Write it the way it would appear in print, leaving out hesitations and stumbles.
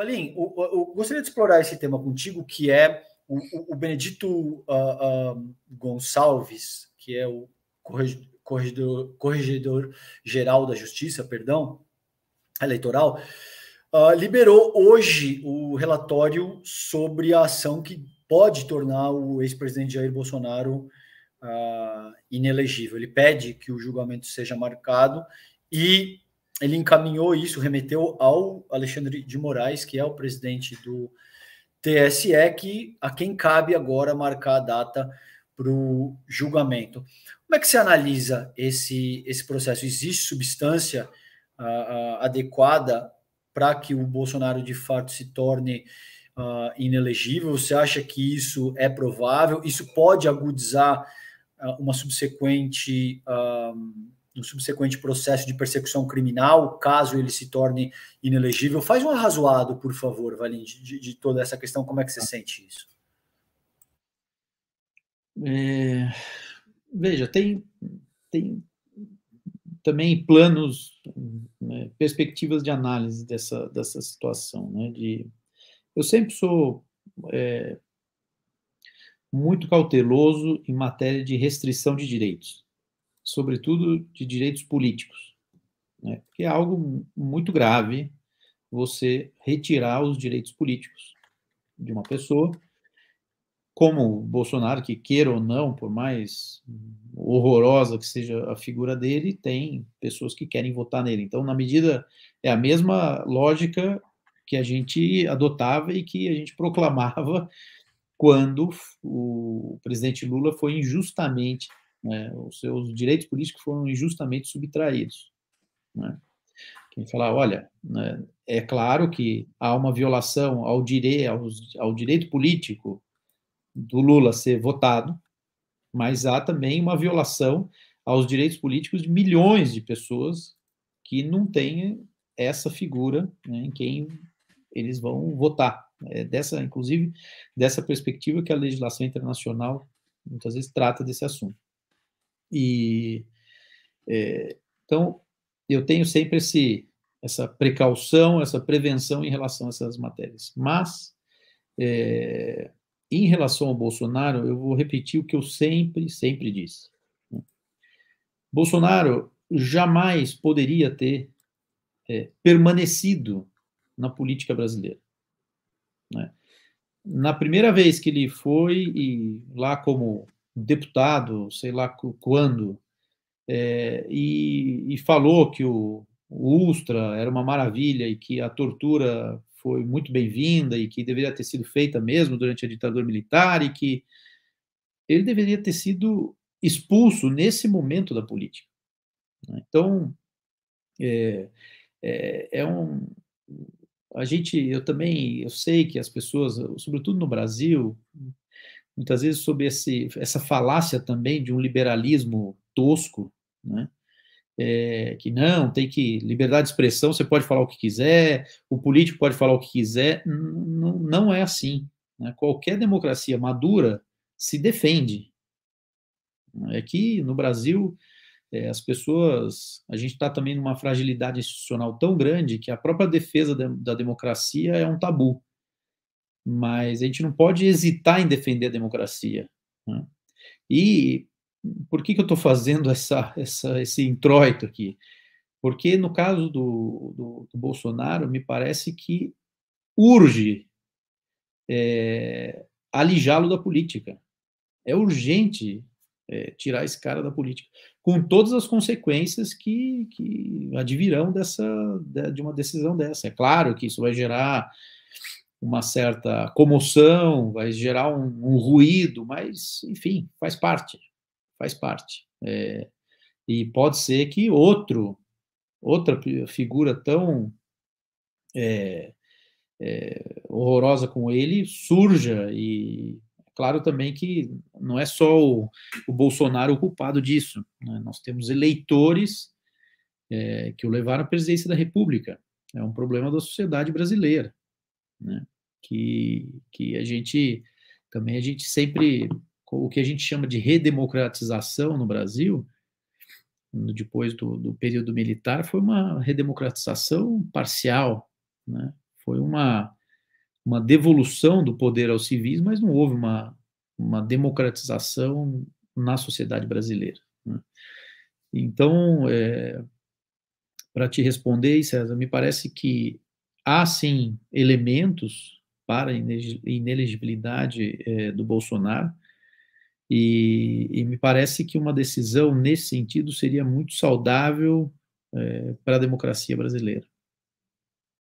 Valim, eu gostaria de explorar esse tema contigo, que é o Benedito Gonçalves, que é o corregedor-geral da Justiça, perdão, eleitoral, liberou hoje o relatório sobre a ação que pode tornar o ex-presidente Jair Bolsonaro inelegível. Ele pede que o julgamento seja marcado e ele encaminhou isso, remeteu ao Alexandre de Moraes, que é o presidente do TSE, a quem cabe agora marcar a data para o julgamento. Como é que você analisa esse processo? Existe substância adequada para que o Bolsonaro de fato se torne inelegível? Você acha que isso é provável? Isso pode agudizar um subsequente processo de persecução criminal, caso ele se torne inelegível? Faz um arrazoado, por favor, Valim, de toda essa questão. Como é que você sente isso? Veja, tem também planos, né, perspectivas de análise dessa situação, né, eu sempre sou muito cauteloso em matéria de restrição de direitos, sobretudo de direitos políticos, né, porque é algo muito grave você retirar os direitos políticos de uma pessoa, como o Bolsonaro, que queira ou não, por mais horrorosa que seja a figura dele, tem pessoas que querem votar nele. Então, na medida, é a mesma lógica que a gente adotava e que a gente proclamava quando o presidente Lula foi injustamente, né, os seus direitos políticos foram injustamente subtraídos, né? Quem fala, olha, né, é claro que há uma violação ao direito político do Lula ser votado, mas há também uma violação aos direitos políticos de milhões de pessoas que não têm essa figura, né, em quem eles vão votar. Inclusive, dessa perspectiva que a legislação internacional muitas vezes trata desse assunto. Então, eu tenho sempre essa precaução, essa prevenção em relação a essas matérias. Mas, em relação ao Bolsonaro, eu vou repetir o que eu sempre disse. Bolsonaro jamais poderia ter permanecido na política brasileira, né? Na primeira vez que ele foi, e lá como deputado, sei lá quando, e falou que o Ustra era uma maravilha e que a tortura foi muito bem-vinda e que deveria ter sido feita mesmo durante a ditadura militar e que ele deveria ter sido expulso nesse momento da política. Então, eu sei que as pessoas, sobretudo no Brasil, muitas vezes sob essa falácia também de um liberalismo tosco, né? Que não, tem que liberdade de expressão, você pode falar o que quiser, o político pode falar o que quiser, não é assim, né? Qualquer democracia madura se defende. Aqui no Brasil, as pessoas, a gente está também numa fragilidade institucional tão grande que a própria defesa da democracia é um tabu. Mas a gente não pode hesitar em defender a democracia, né? E por que eu estou fazendo esse introito aqui? Porque no caso do Bolsonaro, me parece que urge alijá-lo da política. É urgente tirar esse cara da política, com todas as consequências que advirão de uma decisão dessa. É claro que isso vai gerar uma certa comoção, vai gerar um ruído, mas, enfim, faz parte. E pode ser que outra figura tão horrorosa como ele surja, e claro também que não é só o Bolsonaro o culpado disso, né? Nós temos eleitores que o levaram à presidência da República. É um problema da sociedade brasileira, né? Que a gente sempre, o que a gente chama de redemocratização no Brasil, depois do período militar, foi uma redemocratização parcial, né? Foi uma devolução do poder aos civis, mas não houve uma democratização na sociedade brasileira, né? Então, para te responder, César, me parece que há, sim, elementos para a inelegibilidade do Bolsonaro, e me parece que uma decisão nesse sentido seria muito saudável para a democracia brasileira.